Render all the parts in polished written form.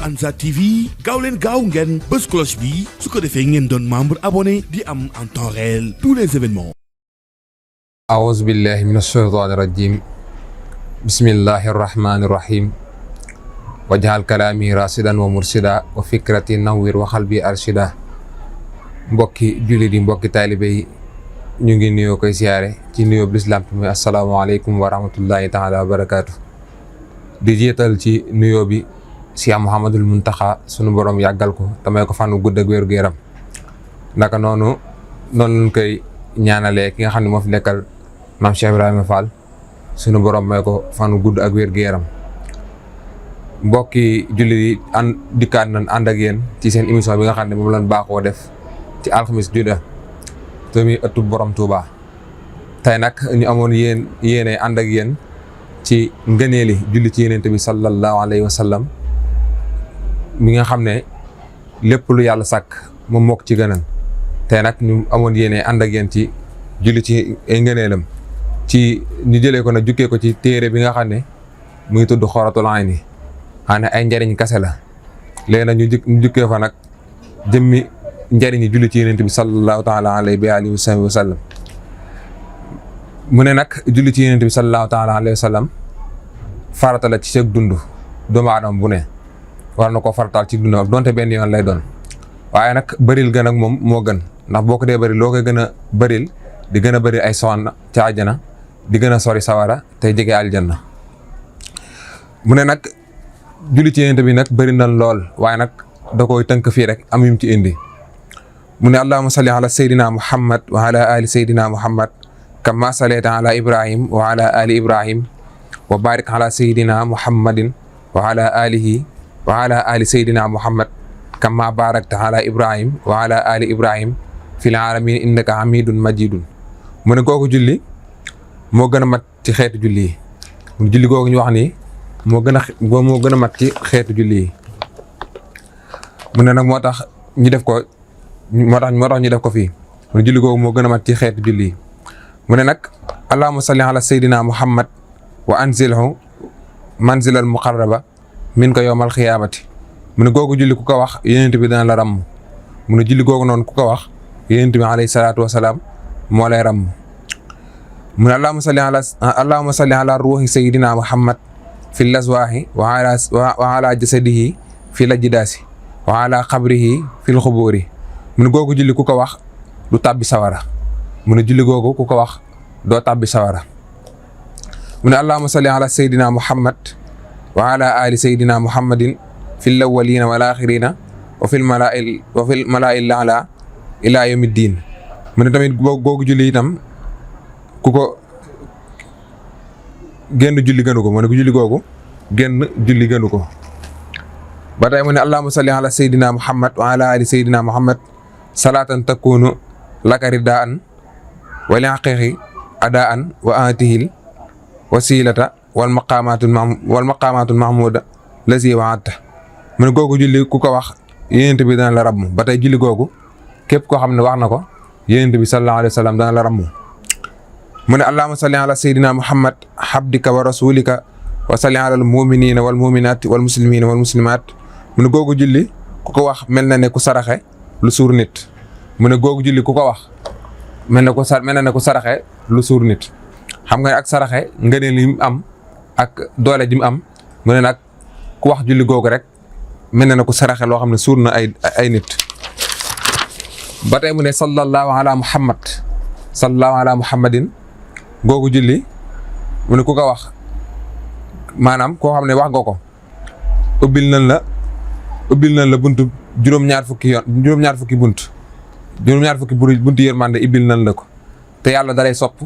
Ansar TV gaaw leen gaaw ngeen bës cloche bi su ko defee ngeen doon membre abonné di am en temps réel tous les événements. A'uuzu billahi mina shaytaani rajiim. Bismillahi rahmaani rahiim. Waj'al kalaami raasidan wa mursida wa fikrati nawwir wa qalbi arshida. Mbokki jullit yi mbokki taalibe yi ñu ngi nuyoo koy siyaare ci nuyoo bi lislaam bi muy asalaamaaleykum wa rahmatullahi taala wa barakaatu. di jiital ci nuyoo bi Cheikh Mouhamadul Muntaxa sunu borom yàggal ko tamay ko fanu gudd ak wér gu yaram naka noonu lañ koy ñaanalee ki nga xam ne moo fi nekkal maam Cheikh Ibrahima Fall sunu borom may ko fanu gudd ak wér gu yaram. mbokki jullit yi dikkaat nañ ànd ak yéen ci seen émission bi nga xam ne moom lañ baaxoo def ci alxamis juda te muy ëttub borom Touba. tey nag ñu amoon yéene ànd ak yéen ci ngëneeli julli ci Yonent bi sallallahu alayhi wa sallam mi nga xam ne lépp lu yàlla sàkk moom moo ko ci gënal. tey nag ñu amoon yéene ànd ak yéen ci julli ci ay ngëneelam ci ñu jëlee ko nag jukkee ko ci téere bi nga xam ne mu ngi tudd Xuratul Ayni xam ne ay njariñ kase la. léegi nag ñu jukkee fa nag jëmmi njariñi julli ci Yonent bi sallallahu taala alayhi wa sallam. mu ne nag julli ci Yonent bi sallallahu taala alayhi wa sallam farata la ci seen dund doomu aadama bu ne war na koo farataal ci dundam donte benn yoon lay doon. waaye nag bëril gën ak moom moo gën ndax boo ko dee bëri loo koy gën a bëril di gën a bëri ay soxna ca àjjana di gën a sori sawara tey jege aljanna. mu ne nag julli ci Yonent bi nag bëri na lool waaye nag da koy tënk fii rek am yum ci indi. mu ne allahumma salli ala sayyidina muhammad wa ala ali sayyidina muhammad kama sallayta ala ibrahim wa ala ali ibrahim wa barik ala sayyidina muhammadin wa ala alihi wa ala ali sayyidina muhammad kama barakta ala ibrahim wa ala ali ibrahim fil alamin innaka hamidun majidun. mu ne kooku julli moo gën a mat ci xeetu julli yi. julli googu ñu wax ni moo gën a mat ci xeetu julli yi. mu ne nag moo tax ñu def ko ñu def ko fii. mu ne julli googu moo gën a mat ci xeetu julli yi. mu ne nag allahumma salli ala sayyidina muhammad wa anzilhu manzilal muqarraba min ko yawmal xiyaamati. mu ne googu julli ku ko wax Yonent bi dana la ràmm. mu ne julli googu noonu ku ko wax Yonent bi alayhi salaatu wasalaam moo lay ràmm. mu ne allahumma salli ala ruuhi sayyidina muhammad fi laswaahi wa ala jasadihi fi lajdaasi wa ala qabrihi fi lxubuuri. mu ne googu julli ku ko wax du tàbbi sawara. mu ne julli googu ku ko wax doo tàbbi sawara. mu ne allahumma salli ala sayyidina muhammad wa ala ali sayyidina muhammadin fil awwalina wal axirina wa fil malaa'il la'la ila yawmi diin. mu ne tamit googu julli itam ku ko génn julli gënu ko. mu ne julli googu génn julli gënu ko. ba tey mu ne allahumma salli ala sayyidina muhammad wa ala ali sayyidina muhammad salatan takunu laka ridaan wa li haqiqi adaan wa atihil wasilata wal maqamatul mahmuda lazi wa'adta. mu ne googu julli ku ko wax Yonent bi dana la ràmm. ba tey julli googu képp koo xam ne wax na ko Yonent bi sallallahu alayhi wa sallam dana la ràmm. mu ne allahumma salli ala sayyidina muhammad habdika wa rasulika wa salli ala al muminina wal muminati wal muslimina wal muslimat. mu ne googu julli ku ko wax mel na ne ku saraxe lu suur nit. mu ne googu julli ku ko wax mel na ne ku saraxe lu suur nit. xam nga ak saraxe ngëneel li mu am ak doole ji mu am. mu ne nag ku wax julli googu rek mel na ne ku saraxe loo xam ne suur na ay nit. ba tey mu ne sallallahu ala muhammadin googu julli mu ne ku ko wax maanaam koo xam ne wax nga ko ubbil nañ la buntu juróom-ñaar fukki buntu yërmande ubbil nañ la ko. te yàlla dalay sopp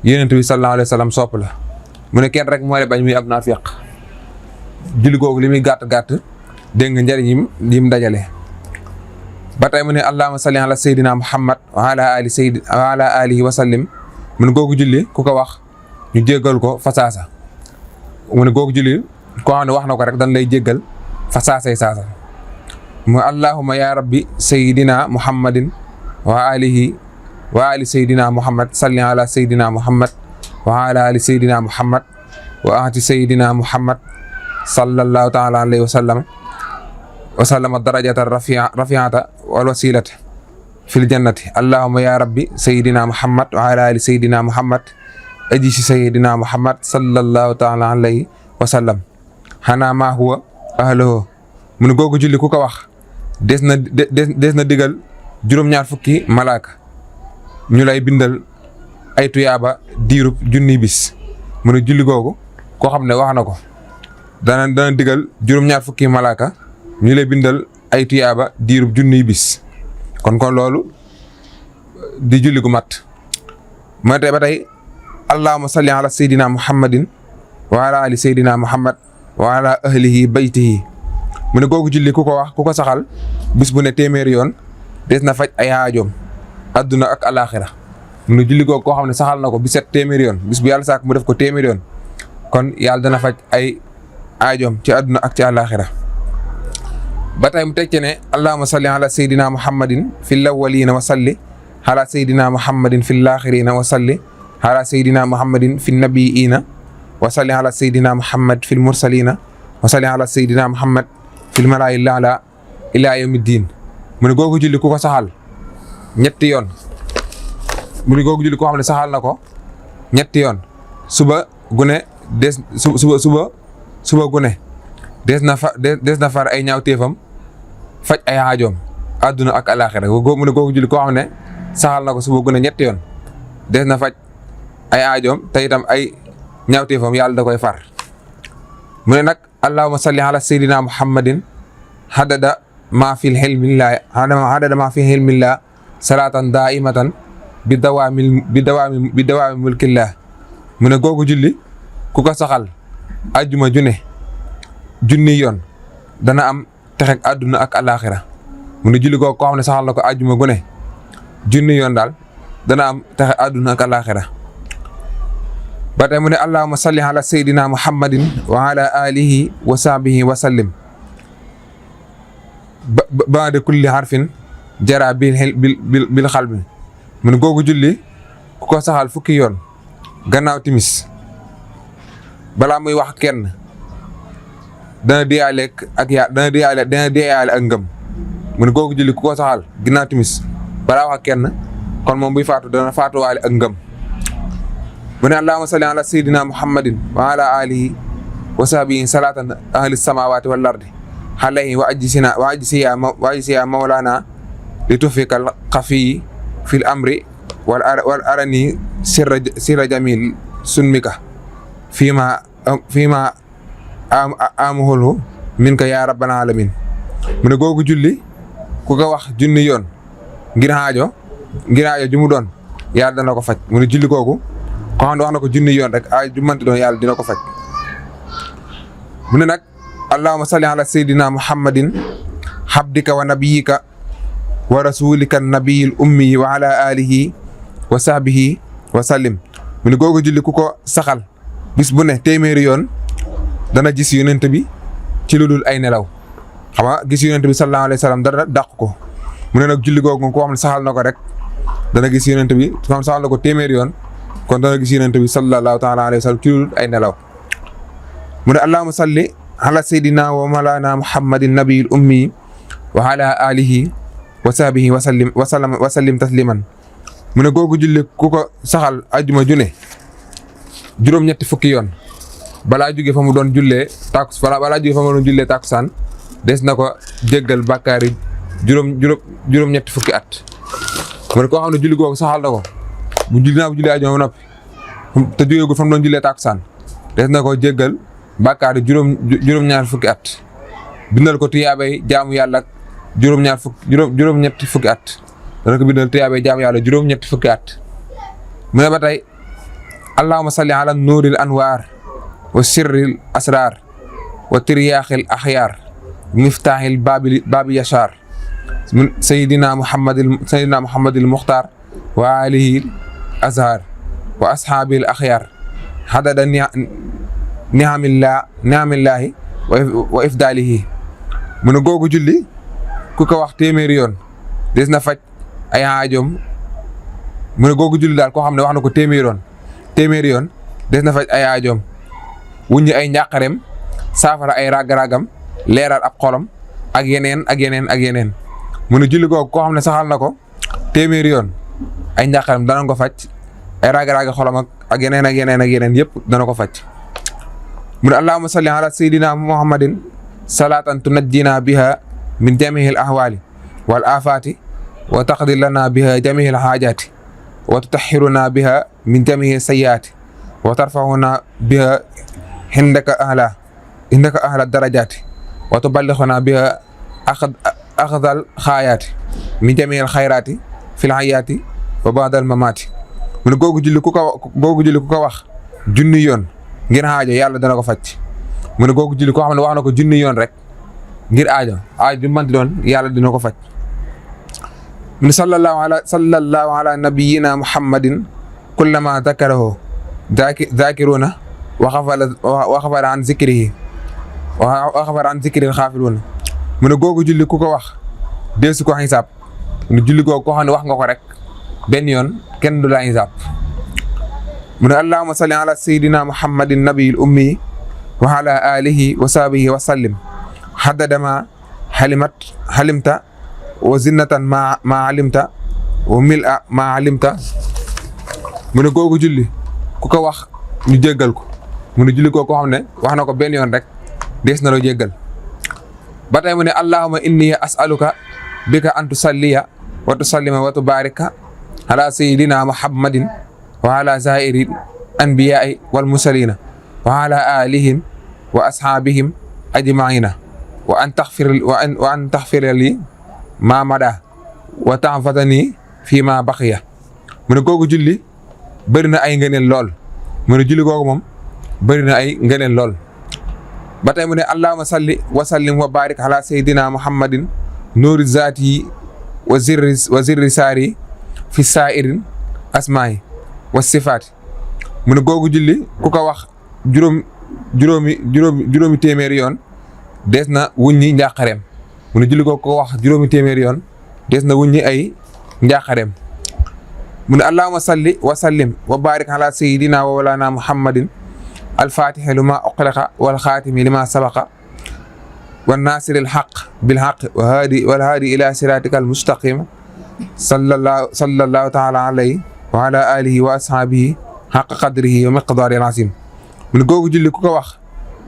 Yonent bi sallallahu alayhi wa sallam sopp la. mu ne kenn rek moo lay bañ muy ab naafiq. julli googu li muy gàtt dégg nga njëriñ yim dajale. ba tey mu ne allahumma salli ala sayyidina muhammad wa ala alihi wa sallim. mu ne googu julli ku ko wax ñu jéggal ko fasaasa. mu ne googu julli koo xam ne wax na ko rek dañ lay jéggal fasaasay saasa. mu allahumma ya rabbi sayyidina muhammadin wa ali sayyidina muhammad salli ala sayyidina muhammad wa ala ali sayyidina muhammad wa ahti sayyidina muhammad sallallahu taala alayhi wa sallam wa sallama darajata rafiata wal wasilata fil jannati allahumma ya rabbi sayyidina muhammad wa ala ali sayyidina muhammad aji si sayyidina muhammad sallallahu taala alayhi wa sallam xanaa maa huwa ahluhu mu ne googu julli ku ko wax des na digal juróom-ñaar fukki malaaka ñu lay bindal ay tuyaaba diirub junni bis mu ne julli googu koo xam ne wax na ko dana digal juróom-ñaar fukki malaaka ñu lay bindal ay tuyaaba diirub junni bis kon loolu di julli gu mat ma tey ba tey allahumma salli ala sayyidina muhammadin wa ala ali sayyidina muhammad wa ala ahlihi baytihi mu ne googu julli ku ko wax ku ko saxal bis bu ne téeméeri yoon des na faj ay aajoom adduna ak alaxira mu ne julli googu koo xam ne saxal na ko bi set téeméeri yoon bis bu yàlla sàkk mu def ko téeméeri yoon kon yàlla dana faj ay aajoom ci adduna ak ci alaxira ba tey mu teg ci ne allahumma salli ala sayyidina muhammadin fil awwalina wa salli ala sayyidina muhammadin fil axirina wa salli ala sayyidina muhammadin fin nabiyina wa salli ala sayyidina muhammad fil mursalina wa salli ala sayyidina muhammad fil malaa'il a'laa ilaa yawmi diin mu ne googu julli ku ko saxal ñetti yoon mu ne googu julli koo xam ne saxal na ko ñetti yoon suba gune suba gune des na far ay ñaawteefam faj ay aajoom àdduna ak alaaxira mu ne googu julli koo xam ne saxal na ko suba gune ñetti yoon des na faj ay aajoom te itam ay ñaawteefam yàlla da koy far mu ne nag allahumma salli ala sayyidina muhammadin hadada ma fi hilmillah salatan daimatan bi dawaami mulkillah mu ne googu julli ku ko saxal ajjuma junni yoon dana am texeg àdduna ak alaxira mu ne julli googu koo xam ne saxal na ko ajjuma gune junni yoon daal dana am texeg àdduna ak alaxira ba tey mu ne allahumma salli ala sayyidina muhammadin wa ala alihi wa sahbihi wa sallim ba'da kulli harfin jara bil xalbi mu ne googu julli ku ko saxal fukki yoon gannaaw timis balaa muy wax kenn dana diyaale ak ngëm mu ne googu julli ku ko saxal gannaaw timis balaa wax kenn kon moom buy faatu dana faatuwaale ak ngëm mu ne allahumma salli ala sayyidina muhammadin wa ala alihi wa sahbihi salatan ahli samawati wal ardi alayhi wa ajsiya mawlana li tufika xafiyi fil amri wal arani sirra jamil sunmika fima amuhulu minka ya rabbal alamin mu ne googu julli ku ko wax junni yoon ngir aajo ju mu doon yàlla dana ko faj mu ne julli googu ko xam ne wax na ko junni yoon rek aajo ju manti doon yàlla dina ko faj mu ne nag allahumma salli ala sayyidina muhammadin habdika wa nabiyika wa rasulika nabiyil ummi wa ala alihi wa sahbihi wa sallim mu ne googu julli ku ko saxal bis bu ne téeméeri yoon dana gis yonent bi ci lu dul ay nelaw xam nga gis yonent bi sallallahu alayhi wa sallam dara dàq ko mu ne nag julli googu moom koo xam ne saxal na ko rek dana gis yonent bi koo xam ne saxal na ko téeméeri yoon kon dana gis yonent bi sallallahu taala alayhi wa sallam ci lu dul ay nelaw mu ne allahumma salli ala sayyidina wa mawlana muhammadin nabiyil ummi wa ala alihi wa sahbihi wa sallim tasliman mu ne googu julli ku ko saxal ajjuma june juróom-ñetti fukki yoon balaa jóge fa mu doon jullee takusaan des na ko jéggal bàkkaari juróom-ñetti fukki at mu ne koo xam ne julli googu saxal na ko bu jullee ajjuma ba noppi te jógeegul fa mu doon jullee takusaan des na ko jéggal bàkkaari juróom-ñaar fukki at bindal ko tuyaabay jaamu yàlla juróom-ñetti fukki at dana ko bindal tuyaabay jaamu yàlla juróom-ñetti fukki at mu ne ba tey allahumma salli ala nuuril anwaar wa sirril asraar wa tiryaaxil axyaar miftaaxil baabi yashaar sayyidina muhammadil muxtaar wa alihi azhar wa ashaabil axyaar hadada ni'amillaahi wa ifdaalihi mu ne googu julli ku ko wax téeméeri yoon des na faj ay aajoom mu ne googu julli daal koo xam ne wax na ko téeméeri yoon des na faj ay aajoom wuññi ay njàqareem saafara ay ragg-raggam leeral ab xolam ak yeneen ak yeneen ak yeneen mu ne julli googu koo xam ne saxal na ko téeméeri yoon ay njàqaram dana ko faj ay raagi xolam ak yeneen ak yeneen ak yeneen yëpp dana ko faj mu ne allahumma salli ala sayyidina muhammadin salatan tunajjina biha min jamihi al ahwali wal afati wa taqdi lana biha jamihi al hajati wa tutahhiruna biha min jamihi sayyiati wa tarfa'una biha indaka ahla darajati wa tuballighuna biha axdal xaayaati min jamiil xayraati fil hayaati wa ba'dal mamaati mu ne googu julli ku ko wax junni yoon ngir aajo yàlla dana ko faj mu ne googu julli koo xam ne wax na ko junni yoon rek ngir aajo bi manti doon yàlla dina ko faj mu ne sallallahu ala nabiyyina muhammadin kullama dakarahu zakiruna wa xafara an zikrihi wa xafara an zikril xaafiluna mu ne googu julli ku ko wax deesu ko xisaab mu ne julli googu koo xam ne wax nga ko rek benn yoon kenn du la xisaab mu ne allahumma salli ala sayyidina muhammadin nabiyil ummi wa ala alihi wa sahbihi wa sallim haddada ma halimta wa zinnatan ma alimta wa mil'a ma alimta mu ne googu julli ku ko wax ñu jéggal ko mu ne julli googu koo xam ne wax na ko benn yoon rek dees na la jéggal ba tey mu ne allahumma inni as'aluka bika an tusalliya wa tusallima wa tubarika ala sayyidina muhammadin wa ala sa'iri anbiya'i wal mursalina wa ala alihim wa ashabihim ajma'ina wa an taghfir li ma mada wa ta'fatani fi ma baqiya mu ne googu julli bëri na ay ngëneel lool mu ne julli googu moom bëri na ay ngëneel lool ba tey mu ne allahumma salli wa sallim wa barik ala sayyidina muhammadin nuuri zaati wa zirri saari fi sairin asmaai wa sifaati mu ne googu julli ku ko wax juróomi téeméeri yoon dees na wuññi njàqareem mu ne julli googu ko wax juróomi téeméeri yoon dees na wuññi ay njàqareem mu ne allahumma salli wa sallim wa barik ala sayyidina wa walana muhammadin alfaatihi lima uqliqa wal xaatimi lima sabaqa wan naasiril xaq bil xaq wal haadi ila siraatikal mustaqim sallallahu taala alayhi wa ala alihi wa ashaabihi xaq qadrihi wa miqdaaril aziim mu ne googu julli ku ko wax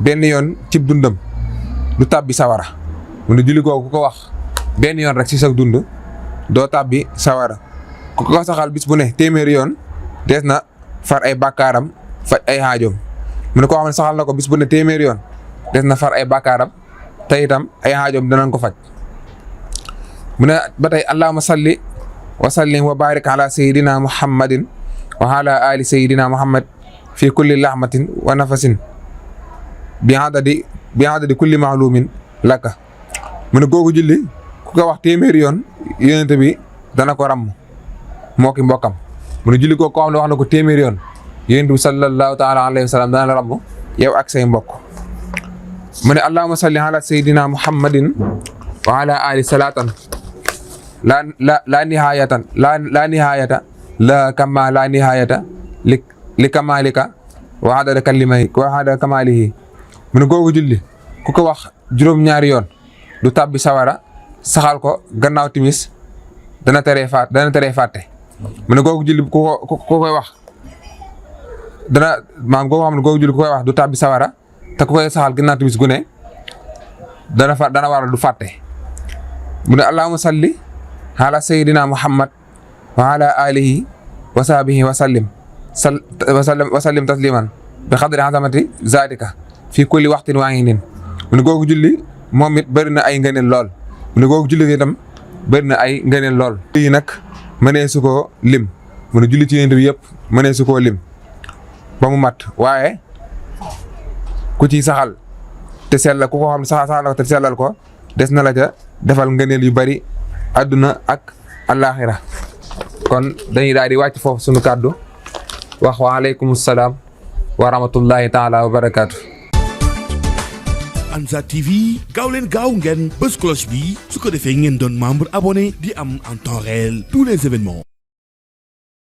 benn yoon cib dundam du tàbbi sawara mu ne julli googu ku ko wax benn yoon rek ci sa dund doo tàbbi sawara ku ko saxal bis bu ne téeméeri yoon dees na far ay bàkkaaram faj ay xaajoom mu ne koo xam ne saxal na ko bis bu ne téeméeri yoon des na far ay bàkkaaram te itam ay xaajoom danañ ko faj mu ne ba tey allahumma salli wa sallim wa barik ala sayyidina muhammadin wa ala ali sayyidina muhammad fi kulli lahmatin wa nafasin bi adadi kulli maalumin laka mu ne googu julli ku ko wax téeméeri yoon yonent bi dana ko ràmm moo ki mbokkam mu ne julli ko koo xam ne wax na ko téeméeri yoon yonent bi sallallahu taala alayhi wa sallam dana la ràmm yow ak say mbokk mu ne allahumma salli ala sayyidina muhammadin wa ala ali salatan la nihayata la kama la nihayata li kamalika wa adada kamalihi mu ne googu julli ku ko wax juróom-ñaari yoon du tàbbi sawara saxal ko gannaaw timis dana teree fàtte mu ne googu julli ku koy wax dana maam googu xam ne googu julli ku koy wax du tàbbi sawara te ku koy saxal gannaaw timis gu ne dana waral du fàtte mu ne allahumma salli ala sayyidina muhammad wa ala alihi wa sahbihi wa sallim tasliman bi xadri azamati zaatika fi kulli waxtin waa ngi nin mu ne googu julli moom it bëri na ay ngëneel lool mu ne googu julli itam bëri na ay ngëneel lool lii nag mënee su koo lim mu ne julli ci yonent bi yëpp mënee su koo lim ba mu mat waaye ku ci saxal te sellal ku ko xam ne saxal na ko te sellal ko des na la ca defal ngëneel yu bari àdduna ak àllaaxira kon dañuy daal di wàcc foofu sunu kàddu wax wa aleykum salaam wa rahmatullahi taala wa barakaatu. Ansar TV gaaw leen gaaw ngeen bës cloche bi su ko defee ngeen doon membre abonné di am en temps réel tous les événements.